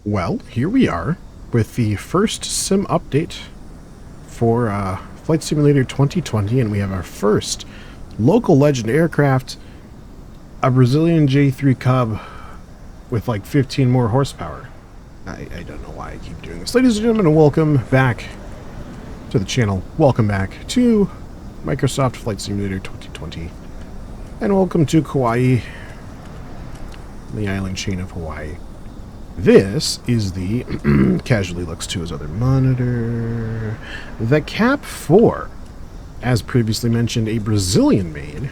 Well, here we are with the first sim update for Flight Simulator 2020, and we have our first local legend aircraft, a Brazilian J3 Cub with like 15 more horsepower. I don't know why I keep doing this. Ladies and gentlemen, welcome back to the channel. Welcome back to Microsoft Flight Simulator 2020. And welcome to Kauai, the island chain of Hawaii. This is the casually looks to his other monitor. The Cap 4, as previously mentioned, a Brazilian-made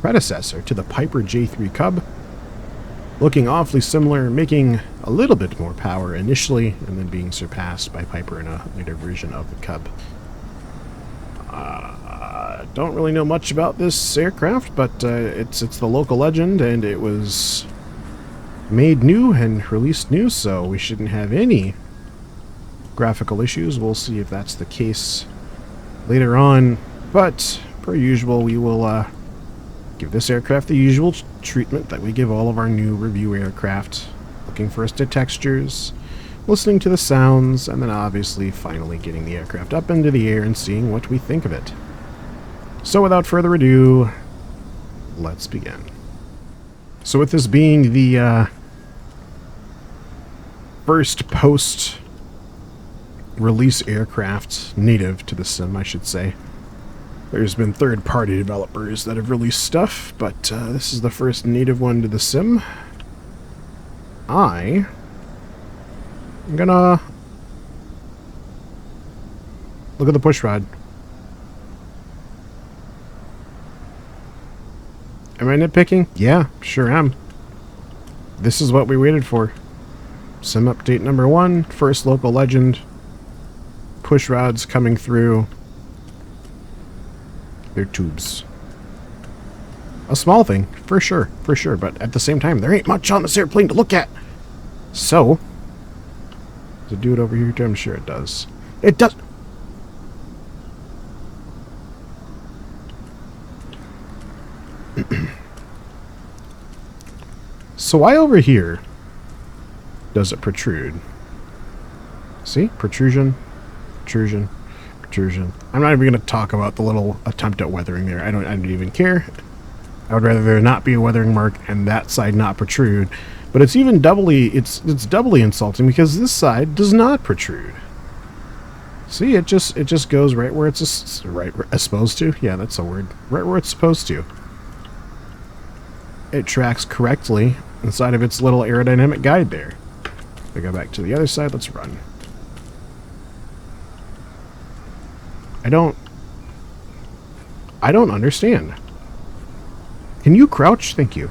predecessor to the Piper J3 Cub, looking awfully similar, making a little bit more power initially, and then being surpassed by Piper in a later version of the Cub. Don't really know much about this aircraft, but it's the local legend, and it was made new and released new, so we shouldn't have any graphical issues. We'll see if that's the case later on, but per usual, we will give this aircraft the usual treatment that we give all of our new review aircraft, looking first at textures, listening to the sounds, and then obviously finally getting the aircraft up into the air and seeing what we think of it. So without further ado, let's begin. So with this being the first post-release aircraft native to the sim, I should say. There's been third-party developers that have released stuff, but this is the first native one to the sim. I'm gonna look at the pushrod. Am I nitpicking? Yeah, sure am. This is what we waited for. Sim update number 1, first local legend. Push rods coming through. They're tubes. A small thing, for sure, but at the same time, there ain't much on this airplane to look at. So, does it do it over here too? I'm sure it does. It does! So why over here does it protrude? See? Protrusion, protrusion, protrusion. I'm not even going to talk about the little attempt at weathering there. I don't even care. I would rather there not be a weathering mark and that side not protrude. But it's even doubly, it's doubly insulting because this side does not protrude. See, it just goes right where it's supposed to. Yeah, that's a word. Right where it's supposed to. It tracks correctly inside of its little aerodynamic guide there. We go back to the other side. Let's run. I don't understand. Can you crouch? Thank you.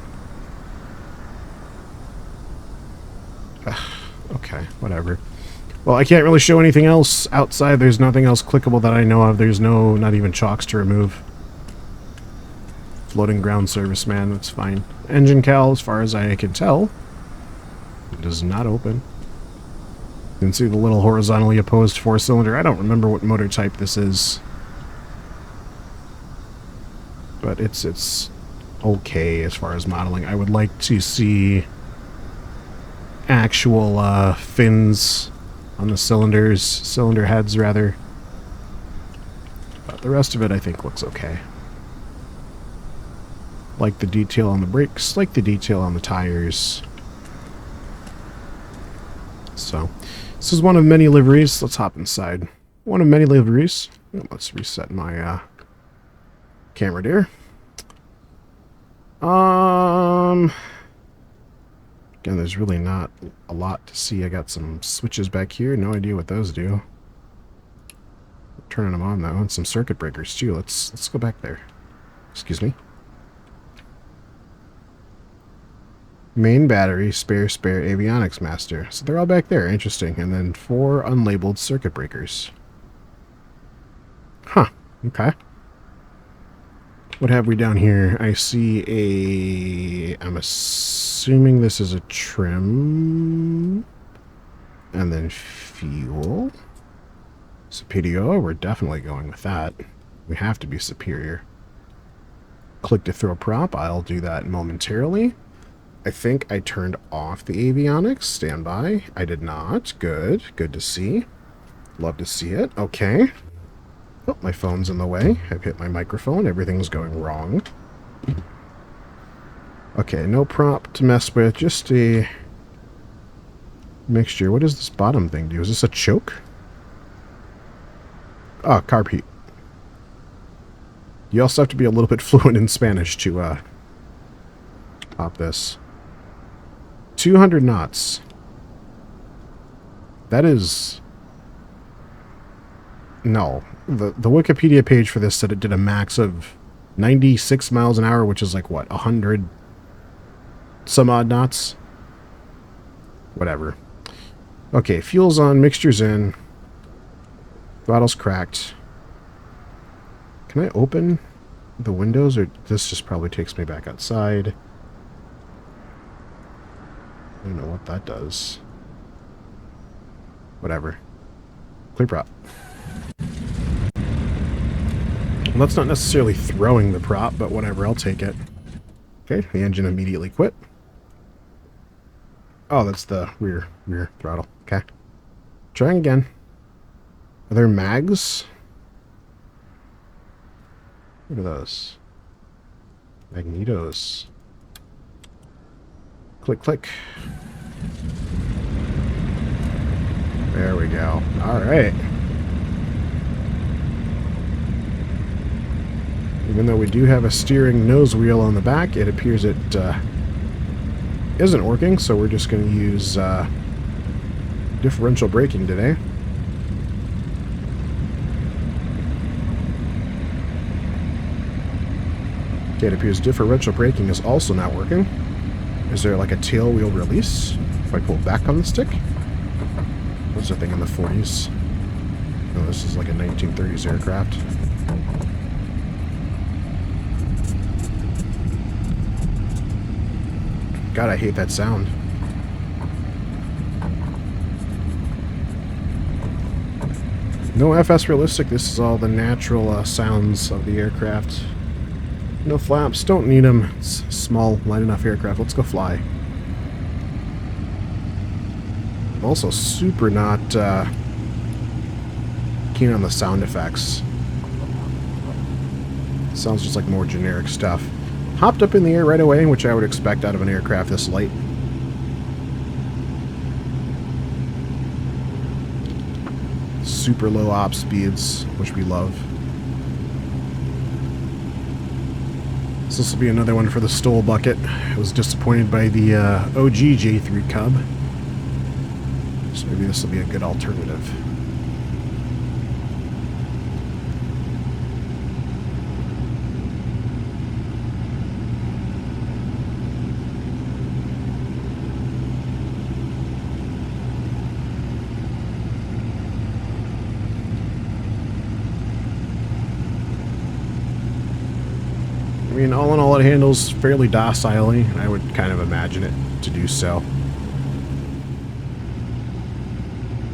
Okay, whatever. Well, I can't really show anything else outside. There's nothing else clickable that I know of. There's not even chocks to remove. Floating ground serviceman, that's fine. Engine cowl, as far as I can tell, it does not open. You can see the little horizontally opposed 4-cylinder. I don't remember what motor type this is, but it's okay as far as modeling. I would like to see actual fins on the cylinder heads rather, but the rest of it I think looks okay. Like the detail on the brakes, like the detail on the tires. So, this is one of many liveries. Let's hop inside. One of many liveries. Let's reset my camera there. Again, there's really not a lot to see. I got some switches back here. No idea what those do. Turning them on though, and some circuit breakers too. Let's go back there. Excuse me. Main battery, spare avionics master. So they're all back there. Interesting. And then 4 unlabeled circuit breakers. Huh. Okay. What have we down here? I see I'm assuming this is a trim. And then fuel. Superior. We're definitely going with that. We have to be superior. Click to throw prop. I'll do that momentarily. I think I turned off the avionics. Stand by. I did not. Good. Good to see. Love to see it. Okay. Oh, my phone's in the way. I've hit my microphone. Everything's going wrong. Okay, no prop to mess with. Just a mixture. What does this bottom thing do? Is this a choke? Oh, carb heat. You also have to be a little bit fluent in Spanish to pop this. 200 knots. That is... No. The Wikipedia page for this said it did a max of 96 miles an hour, which is like, what, 100 some odd knots? Whatever. Okay, fuel's on, mixture's in. Throttle's cracked. Can I open the windows, or this just probably takes me back outside? I don't know what that does. Whatever. Clear prop. Well, that's not necessarily throwing the prop, but whatever, I'll take it. Okay, the engine immediately quit. Oh, that's the rear throttle. Okay. Trying again. Are there mags? What are those? Magnetos. Click, click. There we go. All right. Even though we do have a steering nose wheel on the back, it appears it isn't working, so we're just going to use differential braking today. Okay, it appears differential braking is also not working. Is there like a tail wheel release? If I pull back on the stick? What's the thing in the 40s? No, this is like a 1930s aircraft. God, I hate that sound. No FS realistic, this is all the natural sounds of the aircraft. No flaps, don't need them. It's a small, light enough aircraft. Let's go fly. I'm also super not keen on the sound effects. Sounds just like more generic stuff. Hopped up in the air right away, which I would expect out of an aircraft this light. Super low op speeds, which we love. So this will be another one for the Stoll bucket. I was disappointed by the OG J3 Cub. So maybe this will be a good alternative. I mean, all in all, it handles fairly docilely, and I would kind of imagine it to do so.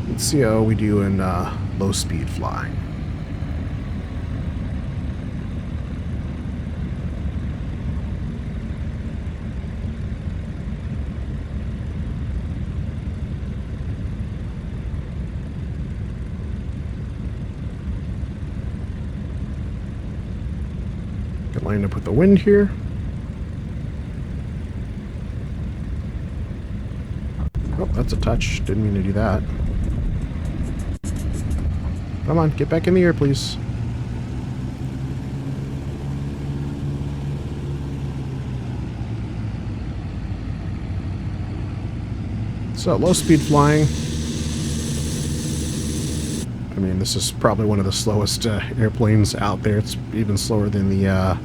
Let's see how we do in low-speed flying. Line up with the wind here. Oh, that's a touch. Didn't mean to do that. Come on, get back in the air, please. So, low speed flying. I mean, this is probably one of the slowest airplanes out there. It's even slower than the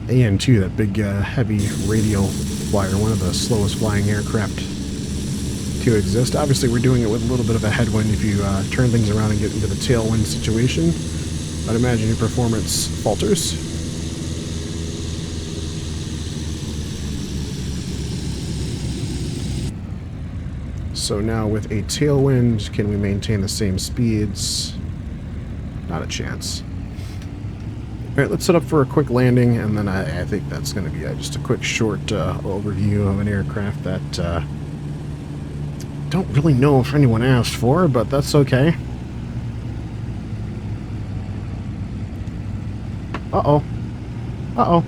AN2, that big heavy radial flyer, one of the slowest flying aircraft to exist. Obviously, we're doing it with a little bit of a headwind. If you turn things around and get into the tailwind situation, I'd imagine your performance falters. So now with a tailwind, can we maintain the same speeds? Not a chance. Alright, let's set up for a quick landing, and then I think that's going to be just a quick short overview of an aircraft that don't really know if anyone asked for, but that's okay. Uh-oh. Uh-oh.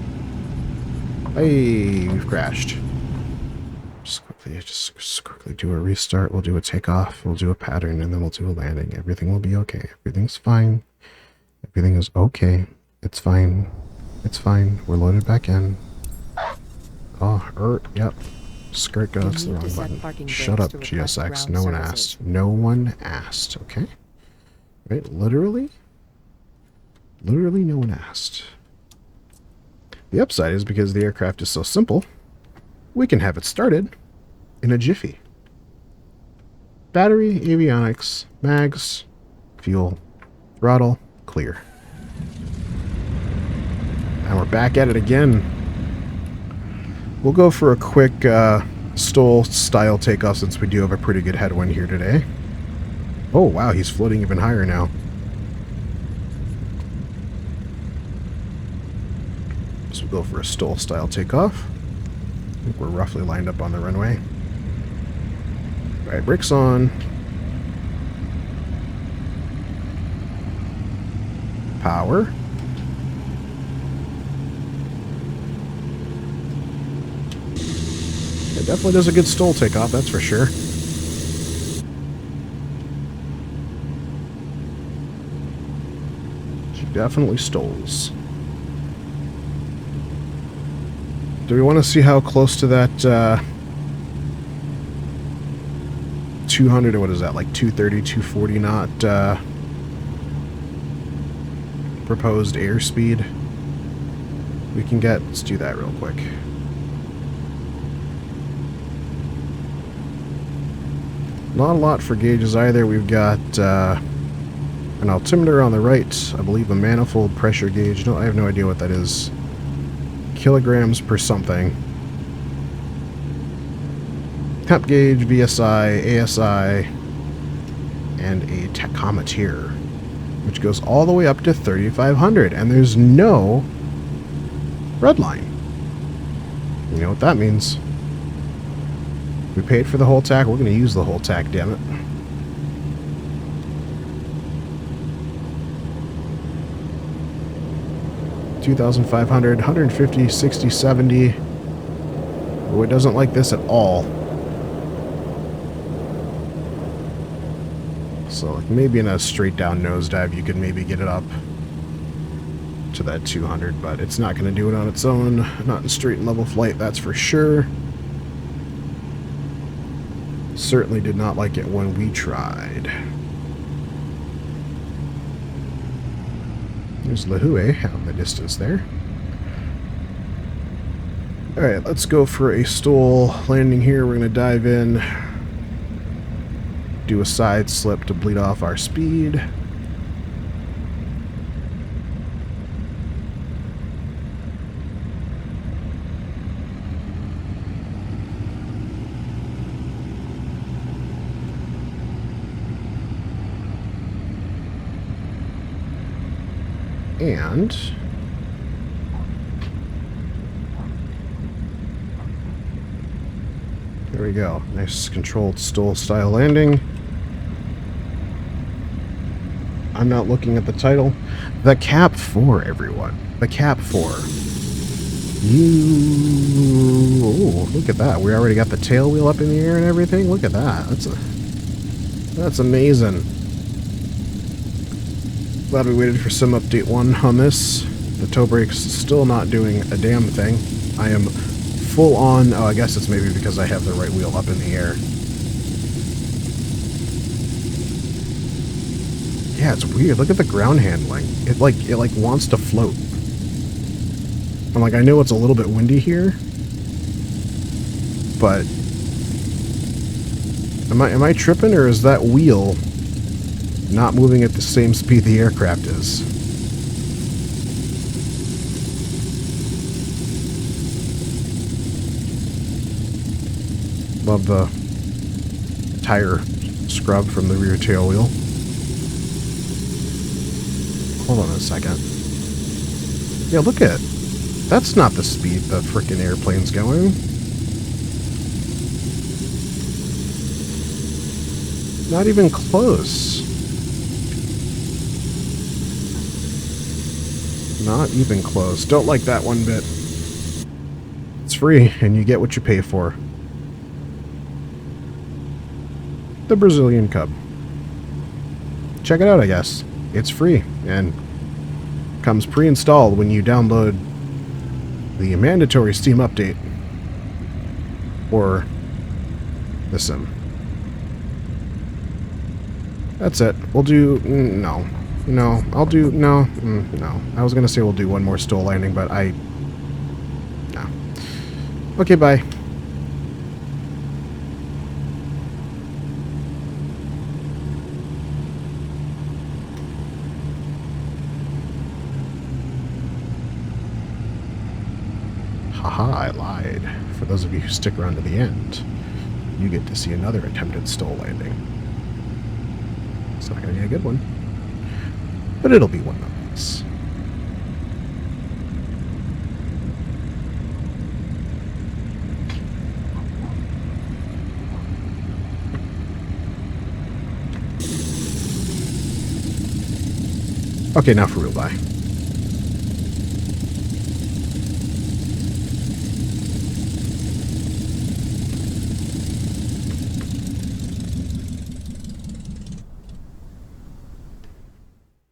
Hey, we've crashed. Just quickly do a restart. We'll do a takeoff. We'll do a pattern, and then we'll do a landing. Everything will be okay. Everything's fine. Everything is okay. It's fine. It's fine. We're loaded back in. Oh, yep. Skirt go. That's the wrong button. Shut up, GSX. No one asked. No one asked. Okay? Right? Literally? Literally no one asked. The upside is because the aircraft is so simple, we can have it started in a jiffy. Battery, avionics, mags, fuel, throttle, clear. And we're back at it again. We'll go for a quick STOL style takeoff since we do have a pretty good headwind here today. Oh wow, he's floating even higher now. So we'll go for a STOL style takeoff. I think we're roughly lined up on the runway. Alright, brakes on. Power. It definitely does a good STOL takeoff, that's for sure. She definitely stols. Do we want to see how close to that 200, or what is that, like 230, 240 knot proposed airspeed we can get? Let's do that real quick. Not a lot for gauges either. We've got an altimeter on the right, I believe a manifold pressure gauge. No, I have no idea what that is. Kilograms per something. Temp gauge, VSI, ASI, and a tachometer, which goes all the way up to 3,500, and there's no red line. You know what that means. We paid for the whole tack, we're going to use the whole tack, damn it. $2,500, 150, 60, 70. Oh, it doesn't like this at all. So like maybe in a straight down nosedive you could maybe get it up to that 200, but it's not going to do it on its own. Not in straight and level flight, that's for sure. Certainly did not like it when we tried. There's Lahue out in the distance there. Alright, let's go for a STOL landing here. We're going to dive in, do a side slip to bleed off our speed. And there we go. Nice controlled STOL style landing. I'm not looking at the title. The Cap 4, everyone. The Cap 4. Oh, look at that. We already got the tail wheel up in the air and everything. Look at that. That's amazing. Glad we waited for Sim Update 1 on this. The toe brake's still not doing a damn thing. I am full on... Oh, I guess it's maybe because I have the right wheel up in the air. Yeah, it's weird. Look at the ground handling. It like wants to float. I'm like, I know it's a little bit windy here, but am I tripping, or is that wheel not moving at the same speed the aircraft is? Love the tire scrub from the rear tail wheel. Hold on a second. Yeah, look at it. That's not the speed the frickin' airplane's going. Not even close. Not even close. Don't like that one bit. It's free, and you get what you pay for. The Brazilian Cub. Check it out, I guess. It's free, and comes pre-installed when you download the mandatory Steam update or the sim. That's it. We'll do... no. No. I'll do... no. No. I was going to say we'll do one more stool landing, but I... no. Okay, bye. Haha, I lied. For those of you who stick around to the end, you get to see another attempted stool landing. It's not going to be a good one, but it'll be one nonetheless. Okay, now for real, bye.